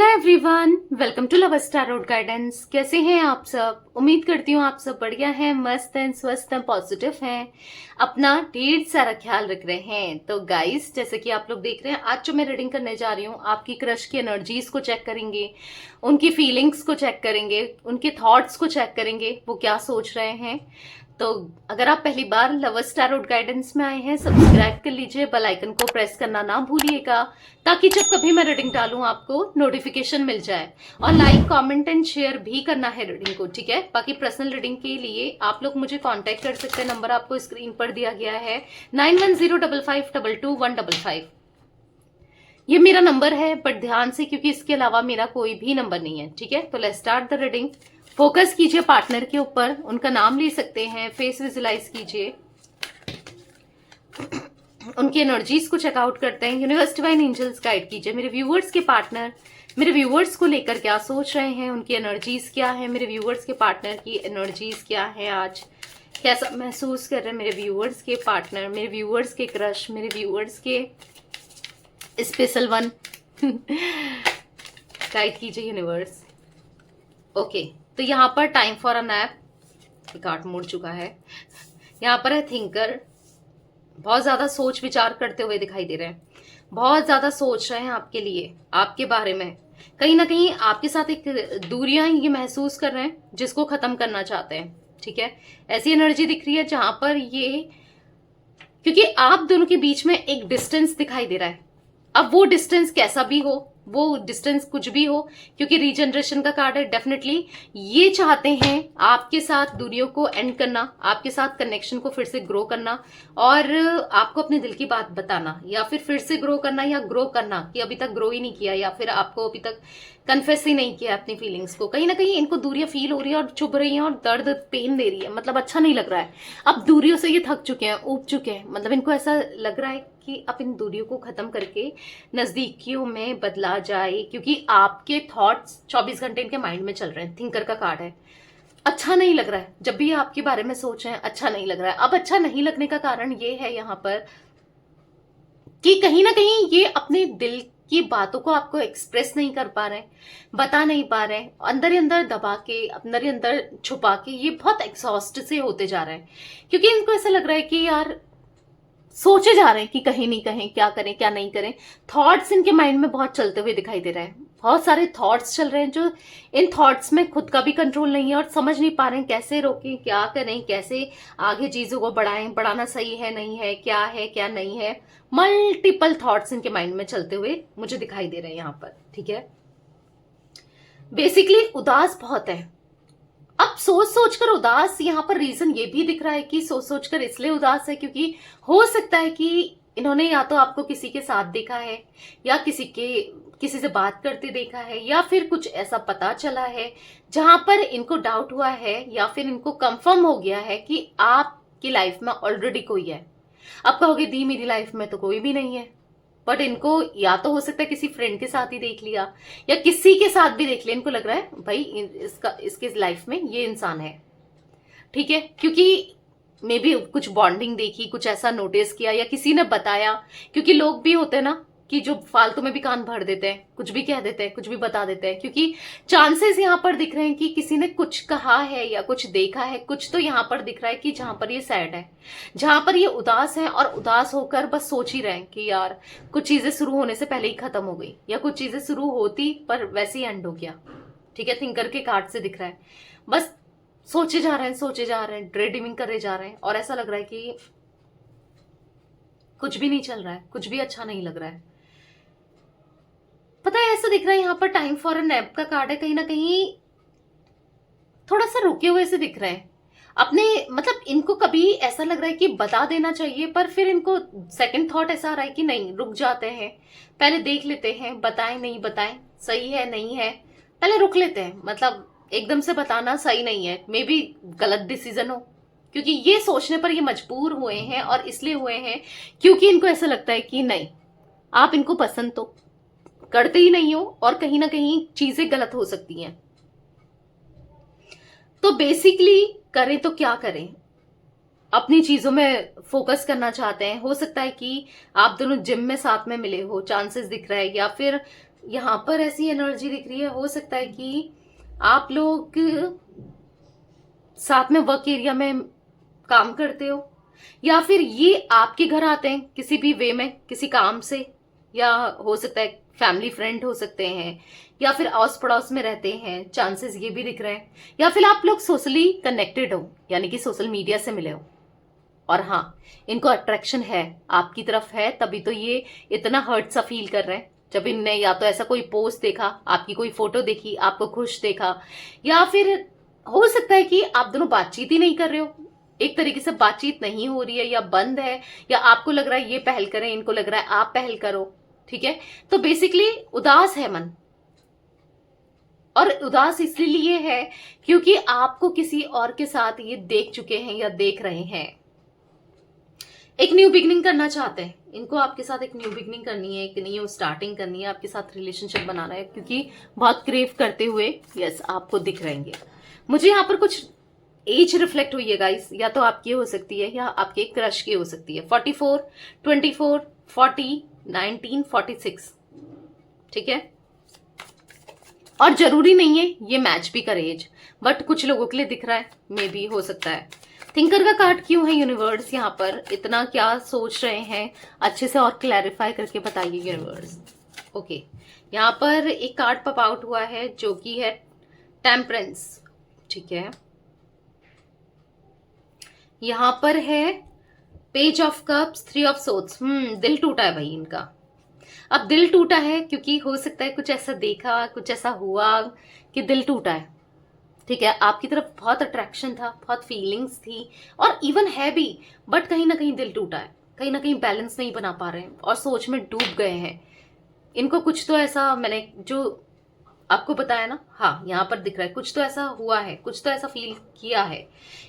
Everyone, welcome to love star road guidance. कैसे हैं आप सब? उम्मीद करती हूँ आप सब बढ़िया हैं, मस्त हैं, स्वस्थ हैं, पॉजिटिव हैं, अपना ढेर सारा ख्याल रख रहे हैं। तो गाइस, जैसे कि आप लोग देख रहे हैं, आज जो मैं रीडिंग करने जा रही हूँ, आपकी क्रश की एनर्जीज को चेक करेंगे, उनकी फीलिंग्स को चेक करेंगे, उनके थॉट्स को चेक करेंगे, वो क्या सोच रहे हैं। तो अगर आप पहली बार लव स्टार रोड गाइडेंस में आए हैं, सब्सक्राइब कर लीजिए, बेल आइकन को प्रेस करना ना भूलिएगा, ताकि जब कभी मैं रीडिंग डालूं आपको नोटिफिकेशन मिल जाए। और लाइक, कमेंट एंड शेयर भी करना है रीडिंग को, ठीक है। बाकी पर्सनल रीडिंग के लिए आप लोग मुझे कांटेक्ट कर सकते हैं, नंबर आपको स्क्रीन पर दिया गया है 9105522155। ये मेरा नंबर है, बट ध्यान से, क्योंकि इसके अलावा मेरा कोई भी नंबर नहीं है, ठीक है। तो let's start the reading. Focus कीजिए पार्टनर के ऊपर, उनका नाम ले सकते हैं, फेस विजुलाइज कीजिए, उनकी एनर्जीज को चेकआउट करते हैं। यूनिवर्स डिवाइन एंजल्स गाइड कीजिए मेरे व्यूवर्स के पार्टनर मेरे व्यूवर्स को लेकर क्या सोच रहे हैं, उनकी एनर्जीज क्या है, मेरे व्यूवर्स के पार्टनर की एनर्जीज क्या है, आज कैसा महसूस कर रहे हैं मेरे व्यूवर्स के पार्टनर, मेरे व्यूवर्स के क्रश, मेरे व्यूवर्स के स्पेशल वन। गाइड कीजिए यूनिवर्स। ओके, तो यहाँ पर time for a nap card मुड़ चुका है। यहाँ पर है थिंकर, बहुत ज्यादा सोच विचार करते हुए दिखाई दे रहे हैं, बहुत ज्यादा सोच रहे हैं आपके लिए, आपके बारे में। कहीं ना कहीं आपके साथ एक दूरियां ये महसूस कर रहे हैं, जिसको खत्म करना चाहते हैं, ठीक है। ऐसी एनर्जी दिख रही है जहां पर ये, क्योंकि आप दोनों के बीच में एक डिस्टेंस दिखाई दे रहा है। अब वो डिस्टेंस कैसा भी हो, वो डिस्टेंस कुछ भी हो, क्योंकि रीजनरेशन का कार्ड है, डेफिनेटली ये चाहते हैं आपके साथ दूरियों को एंड करना, आपके साथ कनेक्शन को फिर से ग्रो करना, और आपको अपने दिल की बात बताना, या फिर से ग्रो करना, या ग्रो करना कि अभी तक ग्रो ही नहीं किया, या फिर आपको अभी तक कन्फेस ही नहीं किया अपनी फीलिंग्स को। कहीं ना कहीं इनको दूरियां फील हो रही है और चुभ रही हैं और दर्द पेन दे रही है, मतलब अच्छा नहीं लग रहा है। अब दूरियों से ये थक चुके हैं, ऊब चुके हैं, मतलब इनको ऐसा लग रहा है कि अब इन दूरियों को खत्म करके नजदीकियों में बदला जाए, क्योंकि आपके थॉट्स 24 घंटे इनके माइंड में चल रहे हैं। थिंकर का कार्ड है। अच्छा नहीं लग रहा है, जब भी आपके बारे में सोच रहे हैं अच्छा नहीं लग रहा है। अब अच्छा नहीं लगने का कारण ये है यहाँ पर कि कहीं ना कहीं ये अपने दिल की बातों को आपको एक्सप्रेस नहीं कर पा रहे, बता नहीं पा रहे, अंदर ही अंदर दबा के, अंदर ही अंदर छुपा के ये बहुत एग्जॉस्ट से होते जा रहे हैं, क्योंकि इनको ऐसा लग रहा है कि यार सोचे जा रहे हैं कि कहीं नहीं कहें, क्या करें क्या नहीं करें। थॉट्स इनके माइंड में बहुत चलते हुए दिखाई दे रहे हैं, बहुत सारे थॉट्स चल रहे हैं, जो इन थॉट्स में खुद का भी कंट्रोल नहीं है और समझ नहीं पा रहे हैं कैसे रोकें, क्या करें, कैसे आगे चीजों को बढ़ाएं, बढ़ाना सही है नहीं है क्या नहीं है। मल्टीपल थॉट्स इनके माइंड में चलते हुए मुझे दिखाई दे रहे हैं यहाँ पर, ठीक है। बेसिकली उदास बहुत है। अब सोच सोचकर उदास, यहाँ पर रीजन ये भी दिख रहा है कि सोच सोचकर इसलिए उदास है क्योंकि हो सकता है कि इन्होंने या तो आपको किसी के साथ देखा है, या किसी से बात करते देखा है, या फिर कुछ ऐसा पता चला है जहां पर इनको डाउट हुआ है, या फिर इनको कंफर्म हो गया है कि आपकी लाइफ में ऑलरेडी कोई है। अब कहोगे दी मेरी लाइफ में तो कोई भी नहीं है, बट इनको या तो हो सकता है किसी फ्रेंड के साथ ही देख लिया, या किसी के साथ भी देख लिया, इनको लग रहा है भाई इसके लाइफ में ये इंसान है, ठीक है। क्योंकि मे बी कुछ बॉन्डिंग देखी, कुछ ऐसा नोटिस किया, या किसी ने बताया, क्योंकि लोग भी होते हैं ना कि जो फालतू में भी कान भर देते हैं, कुछ भी कह देते हैं, कुछ भी बता देते हैं, क्योंकि चांसेस यहाँ पर दिख रहे हैं कि किसी ने कुछ कहा है या कुछ देखा है, कुछ तो यहाँ पर दिख रहा है कि जहां पर ये सैड है, जहां पर ये उदास है, और उदास होकर बस सोच ही रहे हैं कि यार कुछ चीजें शुरू होने से पहले ही खत्म हो गई, या कुछ चीजें शुरू होती पर वैसे ही एंड हो गया, ठीक है। थिंकर के कार्ड से दिख रहा है, बस सोचे जा रहे हैं, ड्रे ड्रीमिंग करे जा रहे हैं, और ऐसा लग रहा है कि कुछ भी नहीं चल रहा है, कुछ भी अच्छा नहीं लग रहा है। पता है, ऐसा दिख रहा है यहाँ पर टाइम फॉर अ नैप का कार्ड है, कहीं ना कहीं थोड़ा सा रुके हुए से दिख रहे हैं अपने, मतलब इनको कभी ऐसा लग रहा है कि बता देना चाहिए, पर फिर इनको सेकंड थॉट ऐसा आ रहा है कि नहीं, रुक जाते हैं, पहले देख लेते हैं, बताएं नहीं बताएं, सही है नहीं है, पहले रुक लेते हैं। मतलब एकदम से बताना सही नहीं है, मे बी गलत डिसीजन हो, क्योंकि ये सोचने पर ये मजबूर हुए हैं, और इसलिए हुए हैं क्योंकि इनको ऐसा लगता है कि नहीं, आप इनको पसंद तो करते ही नहीं हो, और कहीं ना कहीं चीजें गलत हो सकती हैं। तो बेसिकली करें तो क्या करें, अपनी चीजों में फोकस करना चाहते हैं। हो सकता है कि आप दोनों जिम में साथ में मिले हो, चांसेस दिख रहा है, या फिर यहाँ पर ऐसी एनर्जी दिख रही है, हो सकता है कि आप लोग साथ में वर्क एरिया में काम करते हो, या फिर ये आपके घर आते हैं किसी भी वे में, किसी काम से, या हो सकता है फैमिली फ्रेंड हो सकते हैं, या फिर आस पड़ोस में रहते हैं, चांसेस ये भी दिख रहे हैं, या फिर आप लोग सोशली कनेक्टेड हो, यानी कि सोशल मीडिया से मिले हो। और हाँ, इनको अट्रैक्शन है आपकी तरफ है, तभी तो ये इतना हर्ट सा फील कर रहे हैं। जब इनने या तो ऐसा कोई पोस्ट देखा, आपकी कोई फोटो देखी, आपको खुश देखा, या फिर हो सकता है कि आप दोनों बातचीत ही नहीं कर रहे हो, एक तरीके से बातचीत नहीं हो रही है या बंद है, या आपको लग रहा है ये पहल करें, इनको लग रहा है आप पहल करो। ठीक है, तो बेसिकली उदास है मन, और उदास इसलिए है क्योंकि आपको किसी और के साथ ये देख चुके हैं या देख रहे हैं। एक न्यू बिगनिंग करना चाहते हैं, इनको आपके साथ एक न्यू बिगनिंग करनी है, एक न्यू स्टार्टिंग करनी है, आपके साथ रिलेशनशिप बनाना है, क्योंकि बहुत क्रेव करते हुए यस आपको दिख रहेंगे। मुझे यहाँ पर कुछ एज रिफ्लेक्ट हुई है गाइस, या तो आपकी हो सकती है या आपके क्रश की हो सकती है। 44, 24, 40, 19, 46। ठीक है, और जरूरी नहीं है ये मैच भी करे एज, बट कुछ लोगों के लिए दिख रहा है, मे बी हो सकता है। थिंकर का कार्ड क्यों है यूनिवर्स यहाँ पर, इतना क्या सोच रहे हैं, अच्छे से और क्लैरिफाई करके बताइए यूनिवर्स। ओके, यहाँ पर एक कार्ड पॉप आउट हुआ है जो कि है टेम्परेंस। ठीक है, यहाँ पर है page of cups, 3 of swords. दिल टूटा है भाई इनका। अब दिल टूटा है क्योंकि हो सकता है कुछ ऐसा देखा, कुछ ऐसा हुआ कि दिल टूटा है। ठीक है, आपकी तरफ बहुत अट्रैक्शन था, बहुत फीलिंग्स थी, और इवन है भी, बट कहीं ना कहीं दिल टूटा है, कहीं ना कहीं बैलेंस नहीं बना पा रहे हैं और सोच में डूब गए हैं। इनको कुछ तो ऐसा, मैंने जो आपको बताया ना, हाँ यहाँ पर दिख रहा है कुछ तो ऐसा हुआ है, कुछ तो ऐसा फील किया है।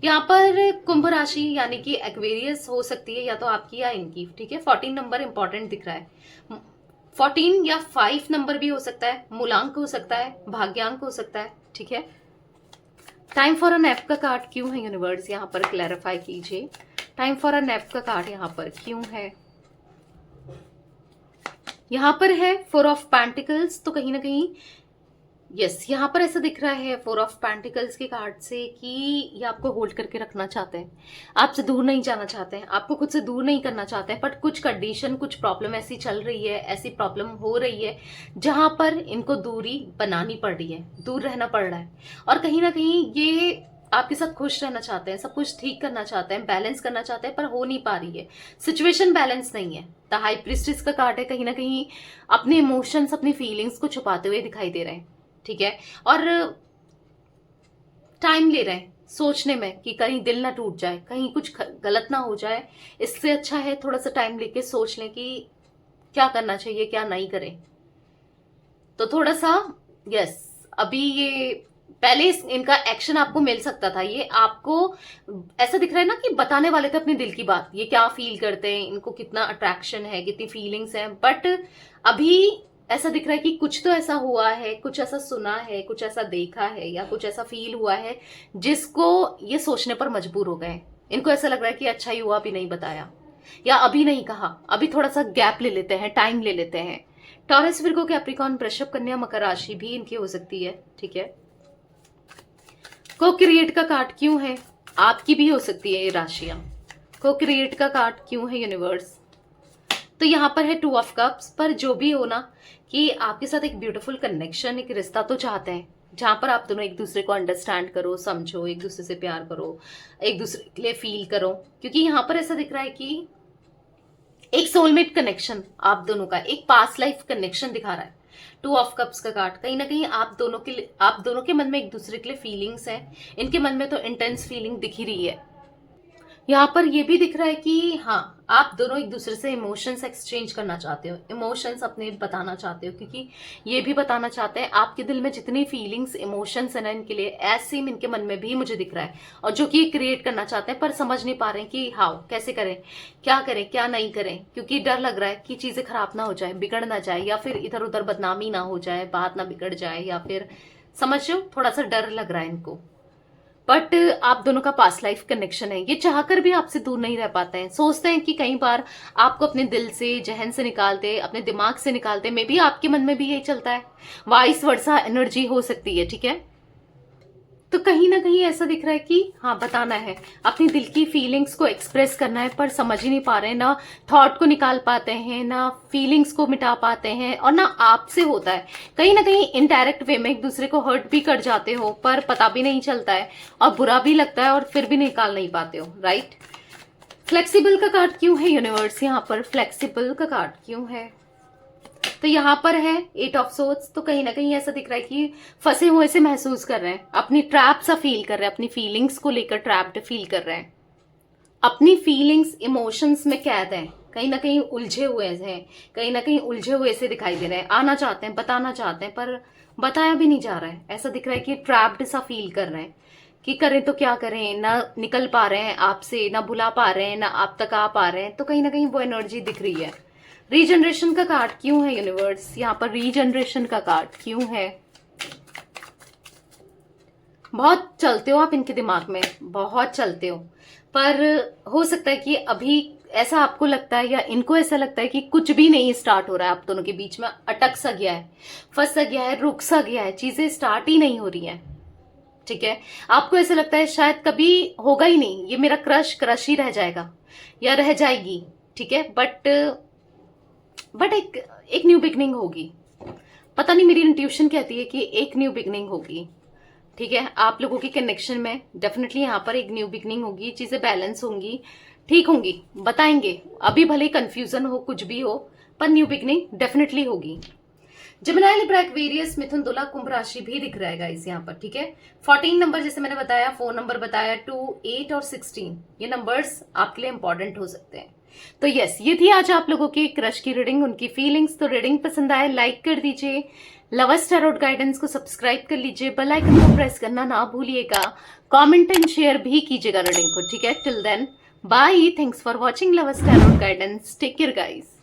यहाँ पर कुंभ राशि यानी कि एक्वेरियस हो सकती है, या तो आपकी या इनकी। ठीक है, 14 नंबर इंपॉर्टेंट दिख रहा है, 14 या 5 नंबर भी हो सकता है, मूलांक हो सकता है, भाग्यांक हो सकता है। ठीक है, टाइम फॉर अ नैप का कार्ड क्यों है यूनिवर्स, यहाँ पर क्लैरिफाई कीजिए। टाइम फॉर अ नैप का कार्ड यहाँ पर क्यों है। यहाँ पर है 4 ऑफ पेंटिकल्स, तो कहीं ना कहीं यस यहाँ पर ऐसा दिख रहा है 4 ऑफ पेंटिकल्स के कार्ड से कि ये आपको होल्ड करके रखना चाहते हैं, आपसे दूर नहीं जाना चाहते हैं, आपको खुद से दूर नहीं करना चाहते हैं, बट कुछ कंडीशन, कुछ प्रॉब्लम ऐसी चल रही है, ऐसी प्रॉब्लम हो रही है जहां पर इनको दूरी बनानी पड़ रही है, दूर रहना पड़ रहा है। और कहीं ना कहीं ये आपके साथ खुश रहना चाहते हैं, सब कुछ ठीक करना चाहते हैं, बैलेंस करना चाहते हैं, पर हो नहीं पा रही है, सिचुएशन बैलेंस नहीं है। द हाई प्रीस्टेस का कार्ड है, कहीं ना कहीं अपने इमोशंस, अपनी फीलिंग्स को छुपाते हुए दिखाई दे रहे हैं। ठीक है, और टाइम ले रहे हैं सोचने में कि कहीं दिल ना टूट जाए, कहीं कुछ गलत ना हो जाए। इससे अच्छा है थोड़ा सा टाइम लेके सोच लें कि क्या करना चाहिए, क्या नहीं करें। तो थोड़ा सा यस, अभी ये पहले इनका एक्शन आपको मिल सकता था, ये आपको ऐसा दिख रहा है ना कि बताने वाले थे अपने दिल की बात, ये क्या फील करते हैं, इनको कितना अट्रैक्शन है, कितनी फीलिंग्स हैं, बट अभी ऐसा दिख रहा है कि कुछ तो ऐसा हुआ है, कुछ ऐसा सुना है, कुछ ऐसा देखा है, या कुछ ऐसा फील हुआ है जिसको ये सोचने पर मजबूर हो गए। इनको ऐसा लग रहा है कि अच्छा ही हुआ अभी नहीं बताया, या अभी नहीं कहा, अभी थोड़ा सा गैप ले लेते हैं, टाइम ले लेते हैं। टॉरस, विर्गो, कैप्रिकॉर्न, वृषभ, कन्या, मकर राशि भी इनकी हो सकती है। ठीक है, को क्रिएट का कार्ड क्यों है, आपकी भी हो सकती है ये राशियां। को क्रिएट का कार्ड क्यों है यूनिवर्स, तो यहाँ पर है 2 ऑफ कप्स। पर जो भी हो ना, कि आपके साथ एक ब्यूटीफुल कनेक्शन, एक रिश्ता तो चाहते हैं जहां पर आप दोनों एक दूसरे को अंडरस्टैंड करो, समझो, एक दूसरे से प्यार करो, एक दूसरे के लिए फील करो। क्योंकि यहाँ पर ऐसा दिख रहा है कि एक सोलमेट कनेक्शन आप दोनों का, एक पास्ट लाइफ कनेक्शन दिखा रहा है 2 ऑफ कप्स का कार्ड। कहीं ना कहीं आप दोनों के मन में एक दूसरे के लिए फीलिंग्स हैं, इनके मन में तो इंटेंस फीलिंग दिख ही रही है। यहाँ पर ये भी दिख रहा है कि हाँ, आप दोनों एक दूसरे से इमोशंस एक्सचेंज करना चाहते हो, इमोशंस अपने बताना चाहते हो, क्योंकि ये भी बताना चाहते हैं आपके दिल में जितनी फीलिंग्स, इमोशंस है ना इनके लिए, ऐसे ही इनके मन में भी मुझे दिख रहा है, और जो कि क्रिएट करना चाहते हैं, पर समझ नहीं पा रहे हैं कि हाउ, कैसे करें, क्या नहीं करें, क्योंकि डर लग रहा है कि चीजें खराब ना हो जाए, बिगड़ ना जाए, या फिर इधर उधर बदनामी ना हो जाए, बात ना बिगड़ जाए, या फिर समझ लो थोड़ा सा डर लग रहा है इनको। बट आप दोनों का पास्ट लाइफ कनेक्शन है, ये चाहकर भी आपसे दूर नहीं रह पाते हैं। सोचते हैं कि कई बार आपको अपने दिल से, जहन से निकालते, अपने दिमाग से निकालते, मे बी आपके मन में भी यही चलता है, वाइस वर्सा एनर्जी हो सकती है, ठीक है। तो कहीं ना कहीं ऐसा दिख रहा है कि हाँ बताना है, अपनी दिल की फीलिंग्स को एक्सप्रेस करना है, पर समझ ही नहीं पा रहे हैं, ना थॉट को निकाल पाते हैं, ना फीलिंग्स को मिटा पाते हैं, और ना आपसे होता है। कहीं ना कहीं इनडायरेक्ट वे में एक दूसरे को हर्ट भी कर जाते हो, पर पता भी नहीं चलता है, और बुरा भी लगता है, और फिर भी निकाल नहीं पाते हो, राइट। फ्लेक्सिबल का कार्ड क्यों है यूनिवर्स यहाँ पर? फ्लेक्सिबल का कार्ड क्यों है? तो यहाँ पर है 8 ऑफ सोर्ड्स। तो कहीं ना कहीं ऐसा दिख रहा है कि फंसे हुए से महसूस कर रहे हैं, अपनी ट्रैप सा फील कर रहे हैं, अपनी फीलिंग्स को लेकर ट्रैप्ड फील कर रहे हैं, अपनी फीलिंग्स इमोशंस में कैद हैं, कहीं ना कहीं उलझे हुए हैं, कहीं ना कहीं उलझे हुए से दिखाई दे रहे हैं। आना चाहते हैं, बताना चाहते हैं, पर बताया भी नहीं जा रहा है। ऐसा दिख रहा है कि ट्रैप्ड सा फील कर रहे हैं कि करें तो क्या करें, ना निकल पा रहे हैं आपसे, ना भुला पा रहे हैं, ना आप तक आ पा रहे हैं। तो कहीं ना कहीं वो एनर्जी दिख रही है। रीजनरेशन का कार्ड क्यों है यूनिवर्स? यहाँ पर रीजनरेशन का कार्ड क्यों है? बहुत चलते हो आप इनके दिमाग में, बहुत चलते हो, पर हो सकता है कि अभी ऐसा आपको लगता है, या इनको ऐसा लगता है कि कुछ भी नहीं स्टार्ट हो रहा है आप दोनों के बीच में, अटक सा गया है, फंस सा गया है, रुक सा गया है, चीजें स्टार्ट ही नहीं हो रही हैं, ठीक है। आपको ऐसा लगता है शायद कभी होगा ही नहीं, ये मेरा क्रश क्रश ही रह जाएगा या रह जाएगी, ठीक है। बट एक न्यू बिगनिंग होगी। पता नहीं, मेरी इंट्यूशन कहती है कि एक न्यू बिगनिंग होगी, ठीक है। आप लोगों की कनेक्शन में डेफिनेटली यहाँ पर एक न्यू बिगनिंग होगी, चीजें बैलेंस होंगी, ठीक होंगी, बताएंगे। अभी भले कंफ्यूजन हो, कुछ भी हो, पर न्यू बिगनिंग डेफिनेटली होगी। जेमिनी, लिब्रा, एक्वेरियस, मिथुन, तुला, कुंभ राशि भी दिख रहा है गाइस यहाँ पर, ठीक है। 14 नंबर जैसे मैंने बताया, 4 नंबर बताया, 2, 8 और 16, ये नंबर्स आपके लिए इंपॉर्टेंट हो सकते हैं। तो यस, ये थी आज आप लोगों की क्रश की रीडिंग, उनकी फीलिंग्स। तो रीडिंग पसंद आए लाइक कर दीजिए, लवर्स टैरोट गाइडेंस को सब्सक्राइब कर लीजिए, बेल आइकन को प्रेस करना ना भूलिएगा, कमेंट एंड शेयर भी कीजिएगा रीडिंग को, ठीक है। Till then bye, thanks for watching lovers tarot guidance, take care guys.